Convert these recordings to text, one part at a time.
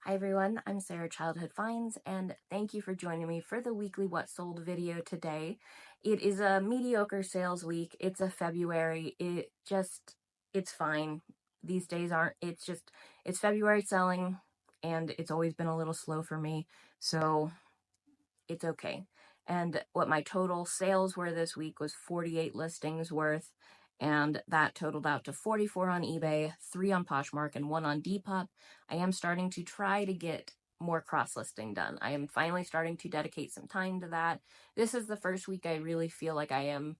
Hi everyone, I'm Sarah Childhood Finds, and thank you for joining me for the weekly What Sold video today. It is a mediocre sales week. It's a February. It's fine. These days aren't, it's February selling, and it's always been a little slow for me, so it's okay. And what my total sales were this week was 48 listings worth, and that totaled out to 44 on eBay, 3 on Poshmark, and 1 on Depop. I am starting to try to get more cross-listing done. I am finally starting to dedicate some time to that. This is the first week I really feel like I am,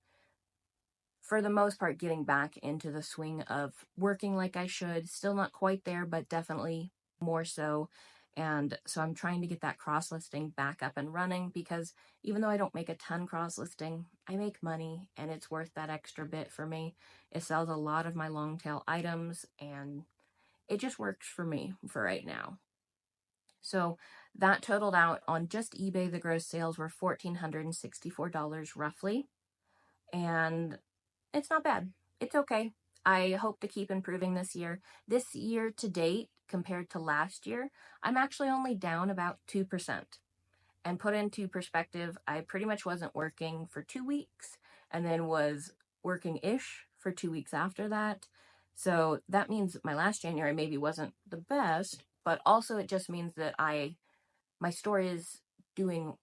for the most part, getting back into the swing of working like I should. Still not quite there, but definitely more so. And so I'm trying to get that cross-listing back up and running, because even though I don't make a ton cross-listing, I make money and it's worth that extra bit for me. It sells a lot of my long tail items and it just works for me for right now. So that totaled out on just eBay. The gross sales were $1,464 roughly. And it's not bad. It's okay. I hope to keep improving this year. This year to date, compared to last year, I'm actually only down about 2%. And put into perspective, I pretty much wasn't working for 2 weeks and then was working-ish for 2 weeks after that. So that means my last January maybe wasn't the best, but also it just means that my store is doing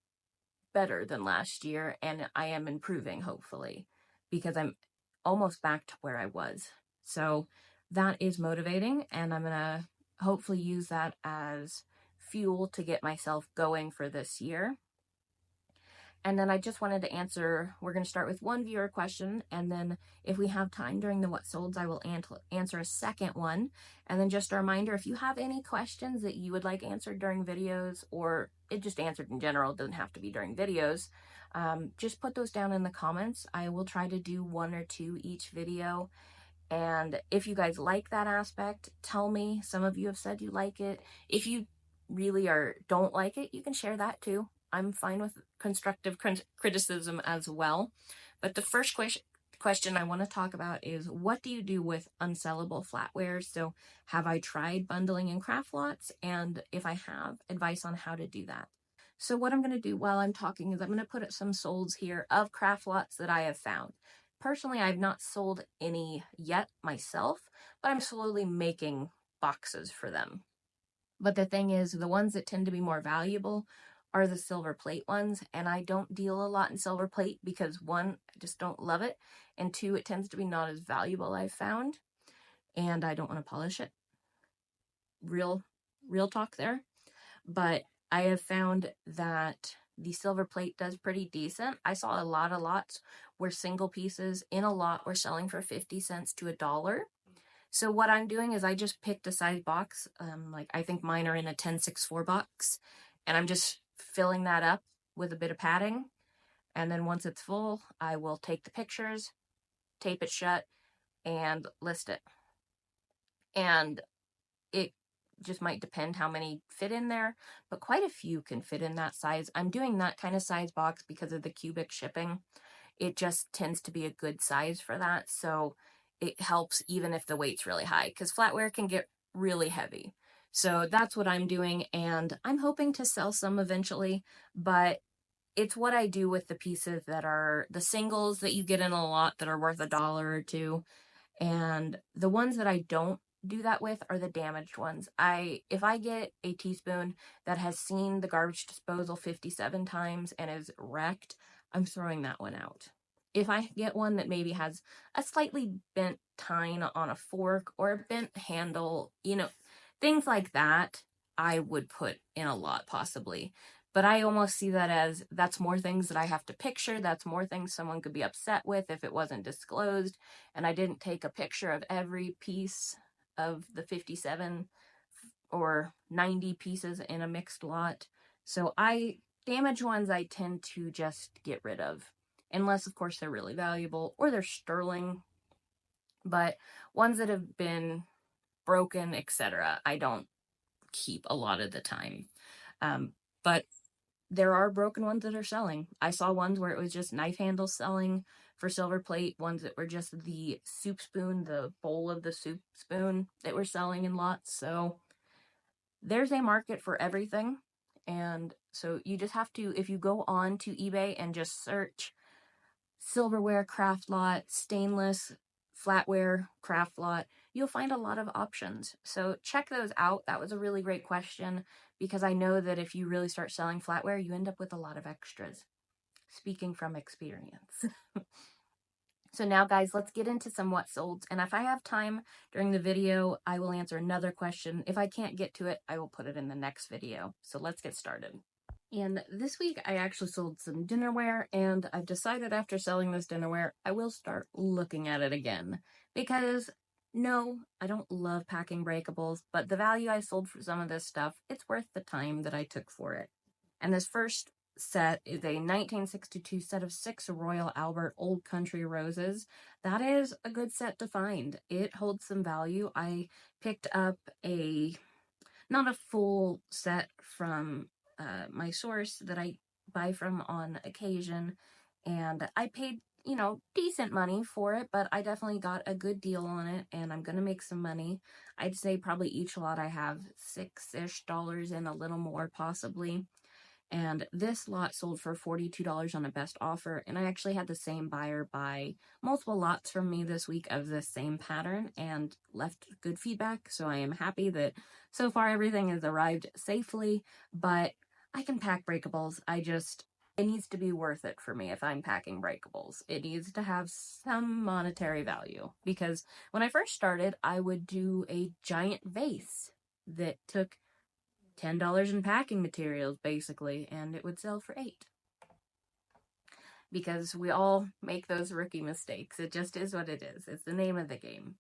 better than last year, and I am improving, hopefully, because I'm almost back to where I was. So that is motivating, and I'm gonna hopefully use that as fuel to get myself going for this year. And then I just wanted to answer, we're going to start with one viewer question, and then if we have time during the What Solds, I will answer a second one. And then just a reminder, if you have any questions that you would like answered during videos, or it just answered in general, it doesn't have to be during videos, just put those down in the comments. I will try to do 1 or 2 each video. And if you guys like that aspect, tell me. Some of you have said you like it. If you really don't like it, you can share that too. I'm fine with constructive criticism as well. But the first question I want to talk about is, what do you do with unsellable flatware? So have I tried bundling in craft lots? And if I have, advice on how to do that. So what I'm going to do while I'm talking is I'm going to put some solds here of craft lots that I have found. Personally, I've not sold any yet myself, but I'm slowly making boxes for them. But the thing is, the ones that tend to be more valuable are the silver plate ones, and I don't deal a lot in silver plate because 1, I just don't love it, and 2, it tends to be not as valuable, I've found, and I don't want to polish it. Real talk there. But I have found that the silver plate does pretty decent. I saw a lot of lots where single pieces in a lot were selling for 50 cents to $1. So what I'm doing is I just picked a size box. Like I think mine are in a 1064 box, and I'm just filling that up with a bit of padding. And then once it's full, I will take the pictures, tape it shut, and list it. And it just might depend how many fit in there, but quite a few can fit in that size. I'm doing that kind of size box because of the cubic shipping. It just tends to be a good size for that, so it helps even if the weight's really high, because flatware can get really heavy. So that's what I'm doing, and I'm hoping to sell some eventually, but it's what I do with the pieces that are the singles that you get in a lot that are worth $1 or $2. And the ones that I don't do that with are the damaged ones. If I get a teaspoon that has seen the garbage disposal 57 times and is wrecked, I'm throwing that one out. If I get one that maybe has a slightly bent tine on a fork or a bent handle, things like that, I would put in a lot possibly. But I almost see that as, that's more things that I have to picture. That's more things someone could be upset with if it wasn't disclosed. And I didn't take a picture of every piece of the 57 or 90 pieces in a mixed lot. So damaged ones I tend to just get rid of. Unless, of course, they're really valuable or they're sterling. But ones that have been broken, etc., I don't keep a lot of the time. But there are broken ones that are selling. I saw ones where it was just knife handles selling for silver plate, ones that were just the soup spoon, the bowl of the soup spoon that were selling in lots. So there's a market for everything. And so you just have to, if you go on to eBay and just search silverware craft lot, stainless flatware craft lot, you'll find a lot of options. So check those out. That was a really great question, because I know that if you really start selling flatware, you end up with a lot of extras. Speaking from experience. So now, guys, let's get into some what solds. And if I have time during the video, I will answer another question. If I can't get to it, I will put it in the next video. So let's get started. And this week, I actually sold some dinnerware, and I've decided after selling this dinnerware, I will start looking at it again. Because, no, I don't love packing breakables, but the value I sold for some of this stuff, it's worth the time that I took for it. And this first set is a 1962 set of 6 Royal Albert Old Country roses. That is a good set to find. It holds some value. I picked up not a full set from my source that I buy from on occasion, and I paid, decent money for it, but I definitely got a good deal on it, and I'm gonna make some money. I'd say probably each lot I have $6-ish and a little more possibly. And this lot sold for $42 on a best offer, and I actually had the same buyer buy multiple lots from me this week of the same pattern and left good feedback, so I am happy that so far everything has arrived safely. But I can pack breakables. It needs to be worth it for me if I'm packing breakables. It needs to have some monetary value, because when I first started, I would do a giant vase that took $10 in packing materials, basically, and it would sell for $8. Because we all make those rookie mistakes. It just is what it is. It's the name of the game.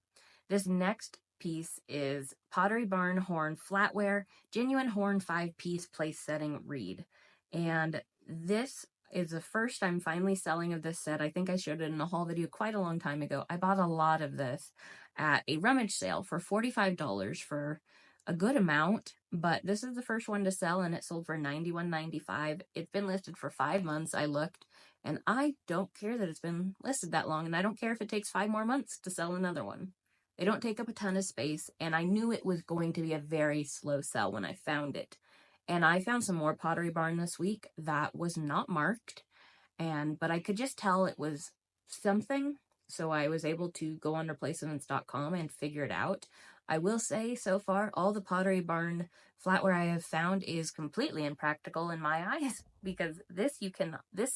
This next piece is Pottery Barn Horn Flatware, Genuine Horn 5-piece place setting reed. And this is the first I'm finally selling of this set. I think I showed it in a haul video quite a long time ago. I bought a lot of this at a rummage sale for $45 for a good amount, but this is the first one to sell, and it sold for $91.95. It's been listed for 5 months. I looked, and I don't care that it's been listed that long, and I don't care if it takes 5 more months to sell another one. They don't take up a ton of space, and I knew it was going to be a very slow sell when I found it. And I found some more Pottery Barn this week that was not marked, but I could just tell it was something, so I was able to go on replacements.com and figure it out. I will say, so far, all the Pottery Barn flatware I have found is completely impractical in my eyes, because this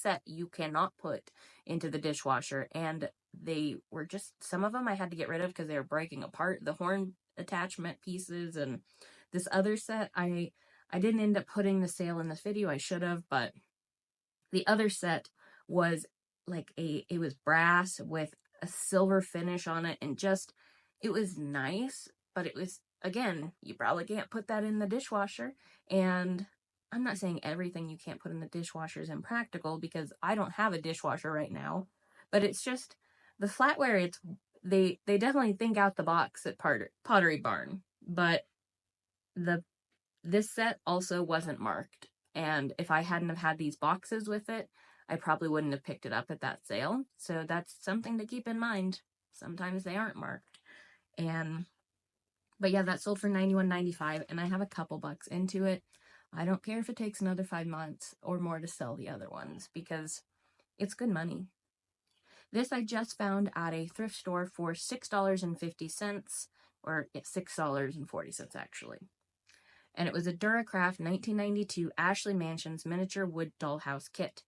set you cannot put into the dishwasher, and they were just, some of them I had to get rid of because they were breaking apart, the horn attachment pieces. And this other set, I didn't end up putting the sale in this video. I should have, but the other set was it was brass with a silver finish on it, and just, it was nice, but it was, again, you probably can't put that in the dishwasher. And I'm not saying everything you can't put in the dishwasher is impractical, because I don't have a dishwasher right now, but it's just, the flatware, they definitely think out the box at Pottery Barn, but this set also wasn't marked. And if I hadn't have had these boxes with it, I probably wouldn't have picked it up at that sale. So that's something to keep in mind. Sometimes they aren't marked. But yeah, that sold for $91.95, and I have a couple bucks into it. I don't care if it takes another 5 months or more to sell the other ones, because it's good money. This I just found at a thrift store for $6.50, or $6.40 actually. And it was a Duracraft 1992 Ashley Mansion's miniature wood dollhouse kit.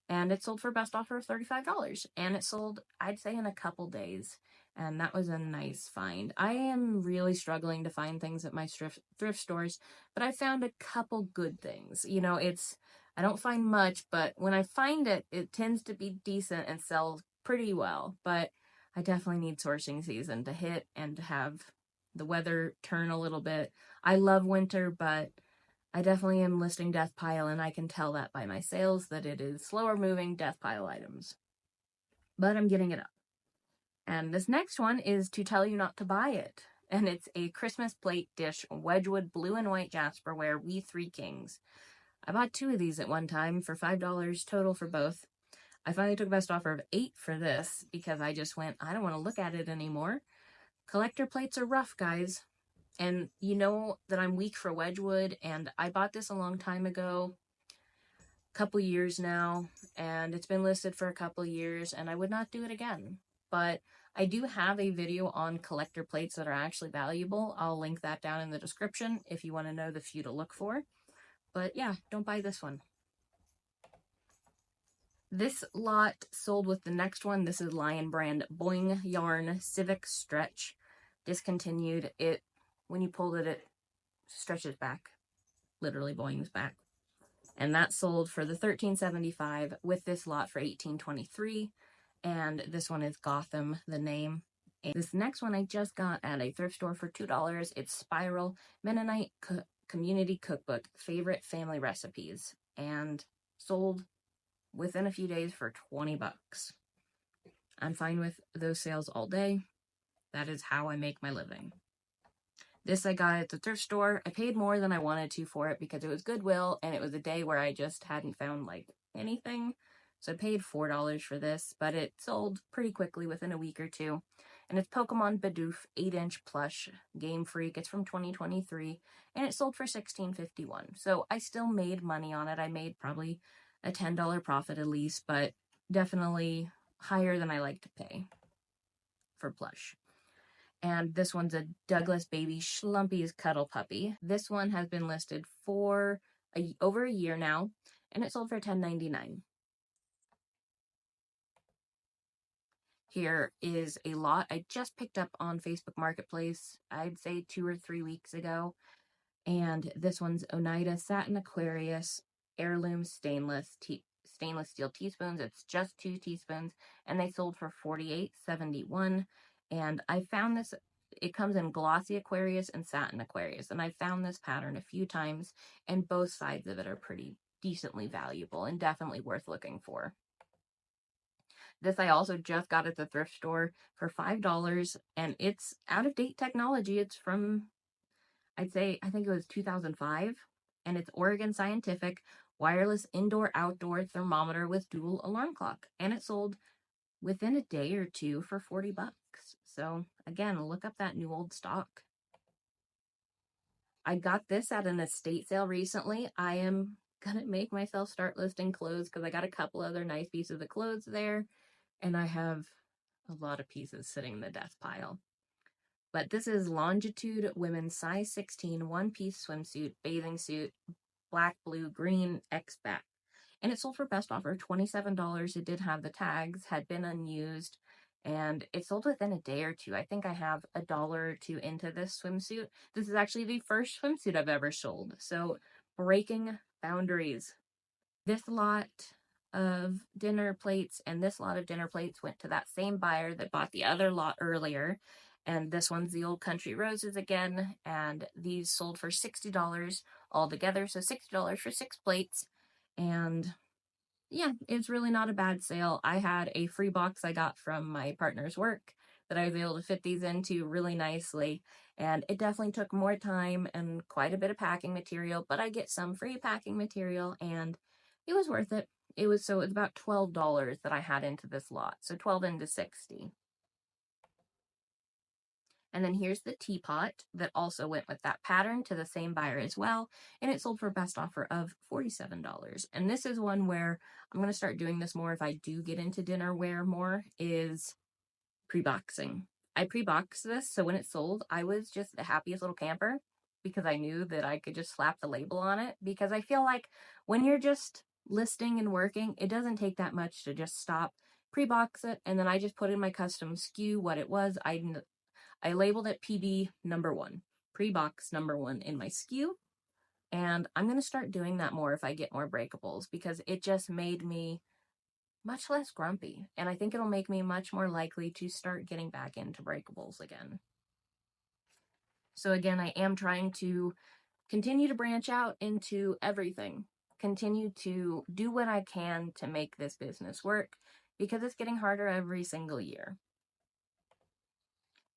And it sold for best offer of $35. And it sold, I'd say, in a couple days. And that was a nice find. I am really struggling to find things at my thrift stores, but I found a couple good things. I don't find much, but when I find it, it tends to be decent and sells pretty well. But I definitely need sourcing season to hit and to have the weather turn a little bit. I love winter, but I definitely am listing death pile, and I can tell that by my sales that it is slower moving death pile items. But I'm getting it up. And this next one is to tell you not to buy it. And it's a Christmas plate dish Wedgwood blue and white Jasperware We Three Kings. I bought 2 of these at one time for $5 total for both. I finally took a best offer of $8 for this, because I just went, I don't want to look at it anymore. Collector plates are rough, guys. And you know that I'm weak for Wedgwood, and I bought this a long time ago, a couple years now, and it's been listed for a couple years, and I would not do it again. But I do have a video on collector plates that are actually valuable. I'll link that down in the description if you want to know the few to look for. But yeah, don't buy this one. This lot sold with the next one. This is Lion Brand Boing Yarn Civic Stretch. Discontinued. It, when you pulled it, it stretches back. Literally boings back. And that sold for the $13.75 with this lot for $18.23. And this one is Gotham, the name. And this next one I just got at a thrift store for $2. It's Spiral Mennonite Community Cookbook, Favorite Family Recipes. And sold within a few days for 20 bucks. I'm fine with those sales all day. That is how I make my living. This I got at the thrift store. I paid more than I wanted to for it because it was Goodwill and it was a day where I just hadn't found like anything. So I paid $4 for this, but it sold pretty quickly within a week or two. And it's Pokemon Bidoof 8-inch plush Game Freak. It's from 2023 and it sold for $16.51. So I still made money on it. I made probably a $10 profit at least, but definitely higher than I like to pay for plush. And this one's a Douglas Baby Schlumpy's Cuddle Puppy. This one has been listed for over a year now, and it sold for $10.99. Here is a lot I just picked up on Facebook Marketplace, I'd say 2 or 3 weeks ago. And this one's Oneida Satin Aquarius Heirloom Stainless Steel teaspoons. It's just 2 teaspoons, and they sold for $48.71. And I found this, it comes in glossy Aquarius and satin Aquarius, and I found this pattern a few times, and both sides of it are pretty decently valuable and definitely worth looking for. This I also just got at the thrift store for $5, and it's out-of-date technology. It's from, I think it was 2005, and it's Oregon Scientific wireless indoor-outdoor thermometer with dual alarm clock, and it sold within a day or two for 40 bucks. So again, look up that new old stock. I got this at an estate sale recently. I am gonna make myself start listing clothes because I got a couple other nice pieces of clothes there, and I have a lot of pieces sitting in the death pile. But this is Longitude Women's Size 16 one-piece swimsuit, bathing suit, black, blue, green, X-back. And it sold for best offer, $27. It did have the tags, had been unused, and it sold within a day or two. I think I have a dollar or two into this swimsuit. This is actually the first swimsuit I've ever sold. So breaking boundaries. This lot of dinner plates and this lot of dinner plates went to that same buyer that bought the other lot earlier. And this one's the Old Country Roses again. And these sold for $60 altogether. So $60 for 6 plates. And yeah, it's really not a bad sale. I had a free box I got from my partner's work that I was able to fit these into really nicely. And it definitely took more time and quite a bit of packing material, but I get some free packing material and it was worth it. It was about $12 that I had into this lot. So 12 into 60. And then here's the teapot that also went with that pattern to the same buyer as well. And it sold for a best offer of $47. And this is one where I'm going to start doing this more if I do get into dinnerware more, is pre-boxing. I pre-boxed this, so when it sold, I was just the happiest little camper because I knew that I could just slap the label on it. Because I feel like when you're just listing and working, it doesn't take that much to just stop, pre-box it, and then I just put in my custom SKU, what it was. I labeled it PB number 1, pre-box number 1 in my SKU, and I'm going to start doing that more if I get more breakables because it just made me much less grumpy, and I think it'll make me much more likely to start getting back into breakables again. So again, I am trying to continue to branch out into everything, continue to do what I can to make this business work because it's getting harder every single year.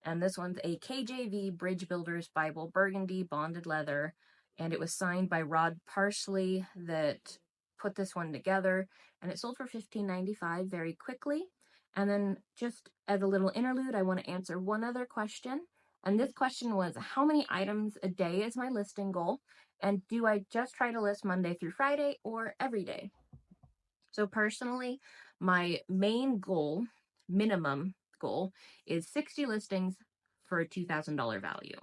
And this one's a KJV Bridge Builders Bible Burgundy bonded leather, and it was signed by Rod Parsley that put this one together, and it sold for $15.95 very quickly. And then just as a little interlude, I want to answer one other question. And this question was, how many items a day is my listing goal? And do I just try to list Monday through Friday or every day? So personally, my main goal, minimum goal, is 60 listings for a $2,000 value.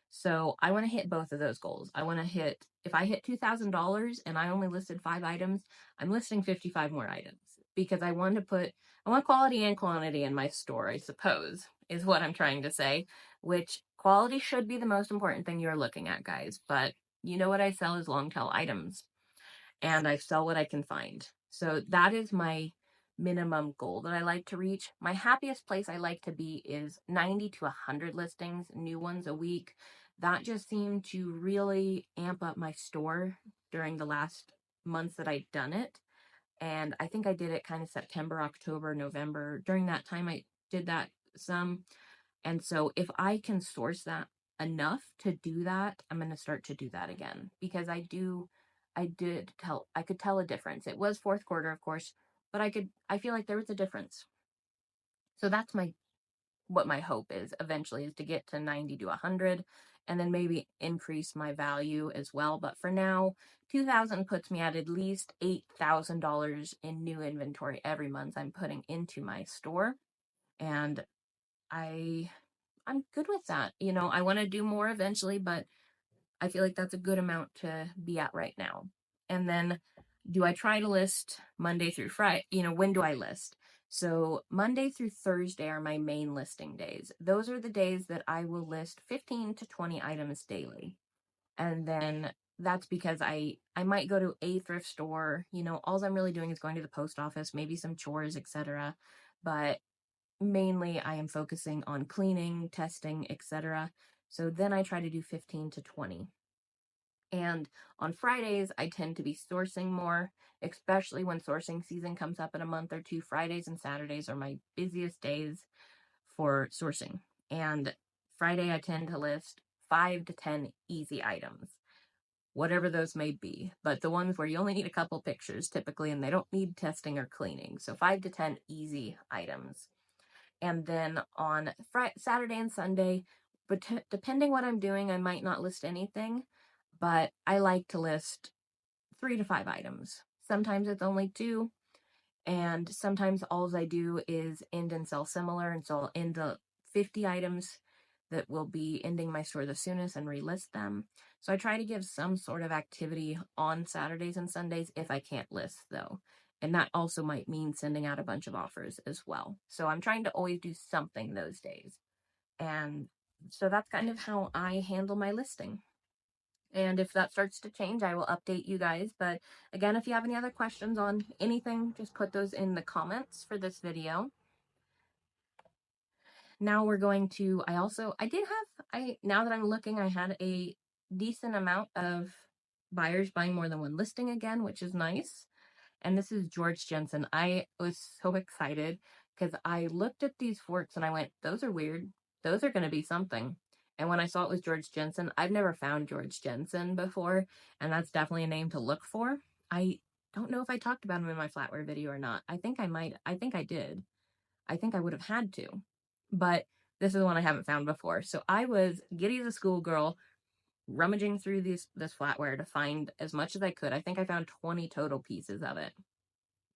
So I want to hit both of those goals. I want to hit, if I hit $2,000 and I only listed 5 items, I'm listing 55 more items because I want quality and quantity in my store, I suppose, is what I'm trying to say, which quality should be the most important thing you're looking at, guys. But you know what I sell is long tail items, and I sell what I can find. So that is my minimum goal that I like to reach. My happiest place I like to be is 90 to 100 listings, new ones a week. That just seemed to really amp up my store during the last months that I'd done it. And I think I did it kind of September, October, November. During that time, I did that some. And so if I can source that enough to do that, I'm going to start to do that again, because I could tell a difference. It was fourth quarter, of course, but I feel like there was a difference. So that's what my hope is eventually, is to get to 90 to 100 and then maybe increase my value as well. But for now, 2,000 puts me at least $8,000 in new inventory every month I'm putting into my store. And I'm good with that. You know, I want to do more eventually, but I feel like that's a good amount to be at right now. And then, do I try to list Monday through Friday? You know, when do I list? So Monday through Thursday are my main listing days. Those are the days that I will list 15 to 20 items daily. And then that's because I might go to a thrift store. You know, all I'm really doing is going to the post office, maybe some chores, etc. But mainly I am focusing on cleaning, testing, etc. So then I try to do 15 to 20. And on Fridays, I tend to be sourcing more, especially when sourcing season comes up in a month or two. Fridays and Saturdays are my busiest days for sourcing. And Friday, I tend to list 5 to 10 easy items, whatever those may be. But the ones where you only need a couple pictures typically, and they don't need testing or cleaning. So 5 to 10 easy items. And then on Saturday and Sunday, but depending what I'm doing, I might not list anything, but I like to list 3 to 5 items. Sometimes it's only 2, and sometimes all I do is end and sell similar, and so I'll end the 50 items that will be ending my store the soonest and relist them. So I try to give some sort of activity on Saturdays and Sundays if I can't list, though. And that also might mean sending out a bunch of offers as well. So I'm trying to always do something those days. And so that's kind of how I handle my listing. And if that starts to change, I will update you guys. But again, if you have any other questions on anything, just put those in the comments for this video. Now we're going to, now that I'm looking, I had a decent amount of buyers buying more than one listing again, which is nice. And this is George Jensen. I was so excited because I looked at these forks and I went, those are weird. Those are going to be something. And when I saw it was George Jensen, I've never found George Jensen before, and that's definitely a name to look for. I don't know if I talked about him in my Flatware video or not. I think I did. I think I would have had to. But this is one I haven't found before. So I was giddy as a schoolgirl, rummaging through this Flatware to find as much as I could. I think I found 20 total pieces of it.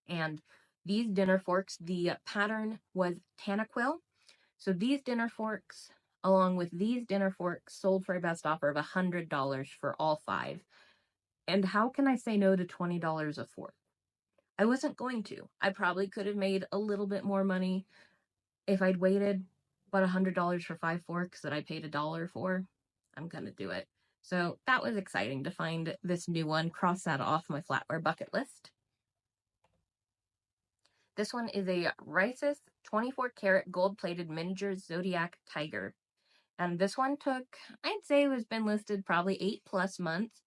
And these dinner forks, the pattern was Tanaquil. So these dinner forks, along with these dinner forks, sold for a best offer of $100 for all 5. And how can I say no to $20 a fork? I wasn't going to. I probably could have made a little bit more money if I'd waited, but $100 for 5 forks that I paid $1 for, I'm gonna do it. So that was exciting to find this new one, cross that off my Flatware bucket list. This one is a Rice's 24-karat gold-plated miniature Zodiac Tiger. And this one took, I'd say it has been listed probably 8+ months,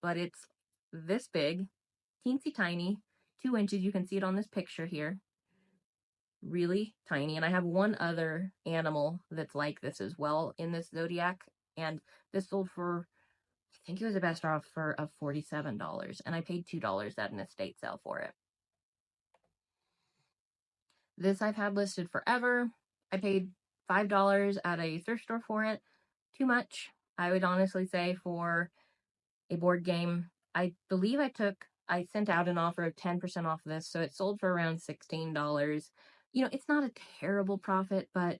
but it's this big, teensy tiny, 2 inches. You can see it on this picture here. Really tiny. And I have one other animal that's like this as well in this Zodiac. And this sold for, I think it was a best offer of $47. And I paid $2 at an estate sale for it. This I've had listed forever. I paid $5 at a thrift store for it. too much, I would honestly say, for a board game. I believe I sent out an offer of 10% off of this, so it sold for around $16. You know, it's not a terrible profit, but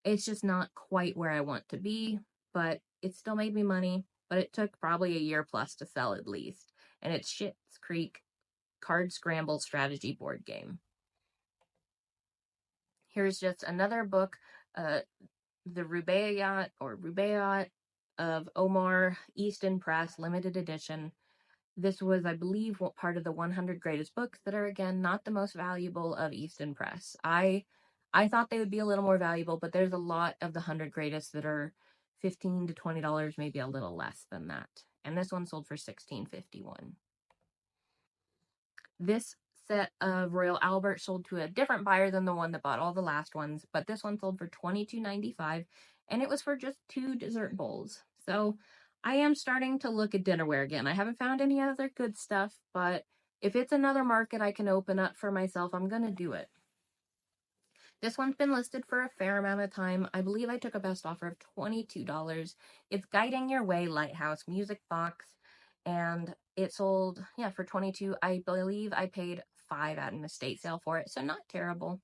it's just not quite where I want to be, but it still made me money, but it took probably a year plus to sell at least. And it's Schitt's Creek card scramble strategy board game. Here's just another book, uh, the Rubaiyat of Omar, Easton Press, limited edition. This was, I believe, part of the 100 greatest books that are, again, not the most valuable of Easton Press. I thought they would be a little more valuable, but there's a lot of the 100 greatest that are $15 to $20, maybe a little less than that. And this one sold for $16.51. This set of Royal Albert sold to a different buyer than the one that bought all the last ones, but this one sold for $22.95, and it was for just 2 dessert bowls. So I am starting to look at dinnerware again. I haven't found any other good stuff, but if it's another market I can open up for myself, I'm going to do it. This one's been listed for a fair amount of time. I believe I took a best offer of $22. It's Guiding Your Way Lighthouse Music Box, and it sold, yeah, for $22. I believe I paid $5 at an estate sale for it, so not terrible.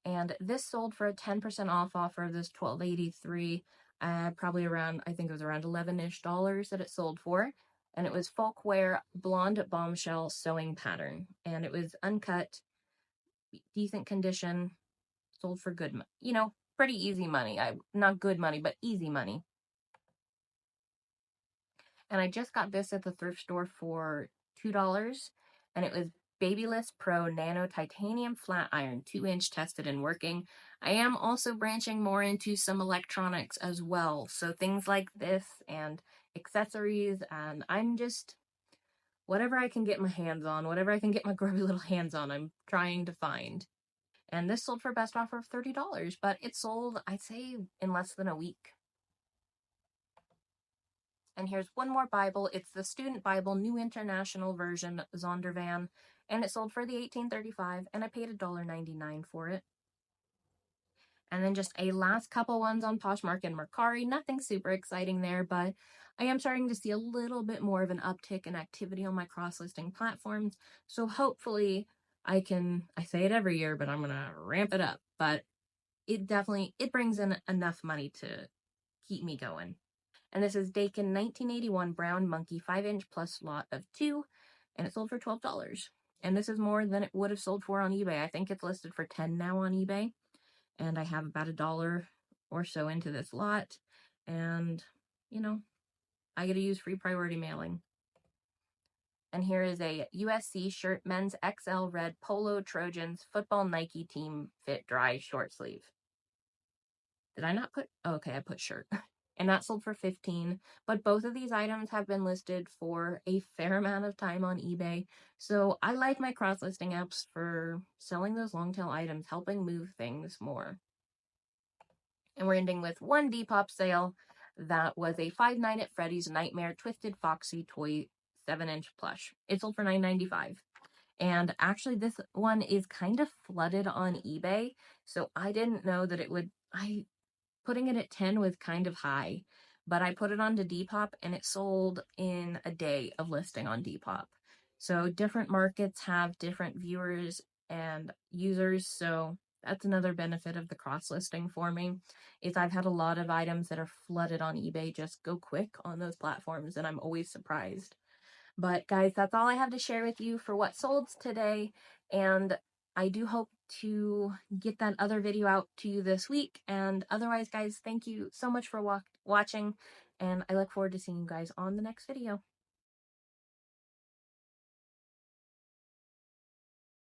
And this sold for a 10% off offer, this $12.83, probably around, I think it was around $11-ish that it sold for. And it was Folkware Blonde Bombshell Sewing Pattern, and it was uncut, decent condition, sold for good, pretty easy money. Not good money, but easy money. And I just got this at the thrift store for $2, and it was Babyliss Pro Nano Titanium Flat Iron, 2-inch tested and working. I am also branching more into some electronics as well, so things like this and accessories, and I'm just, whatever I can get my hands on, whatever I can get my grubby little hands on, I'm trying to find. And this sold for a best offer of $30, but it sold, I'd say, in less than a week. And here's one more Bible. It's the Student Bible, New International Version, Zondervan, and it sold for the $18.35, and I paid $1.99 for it. And then just a last couple ones on Poshmark and Mercari. Nothing super exciting there, but I am starting to see a little bit more of an uptick in activity on my cross-listing platforms. So hopefully I say it every year, but I'm going to ramp it up. But it brings in enough money to keep me going. And this is Dakin 1981 Brown Monkey 5-inch plus lot of 2, and it sold for $12. And this is more than it would have sold for on eBay. I think it's listed for $10 now on eBay, and I have about $1 or so into this lot, and, I get to use free priority mailing. And here is a USC shirt, men's XL red Polo Trojans football Nike team fit dry short sleeve. Did I not put, oh, okay, I put shirt. And that sold for $15. But both of these items have been listed for a fair amount of time on eBay. So I like my cross-listing apps for selling those long tail items, helping move things more. And we're ending with one Depop sale. That was a 5 Night at Freddy's Nightmare Twisted Foxy toy 7-inch plush. It sold for $9.95. And actually this one is kind of flooded on eBay. So I didn't know that it would, putting it at 10 was kind of high, but I put it onto Depop and it sold in a day of listing on Depop. So different markets have different viewers and users, so that's another benefit of the cross-listing for me, is I've had a lot of items that are flooded on eBay just go quick on those platforms, and I'm always surprised. But guys, that's all I have to share with you for what sold today, and I do hope to get that other video out to you this week. And otherwise, guys, thank you so much for watching, and I look forward to seeing you guys on the next video.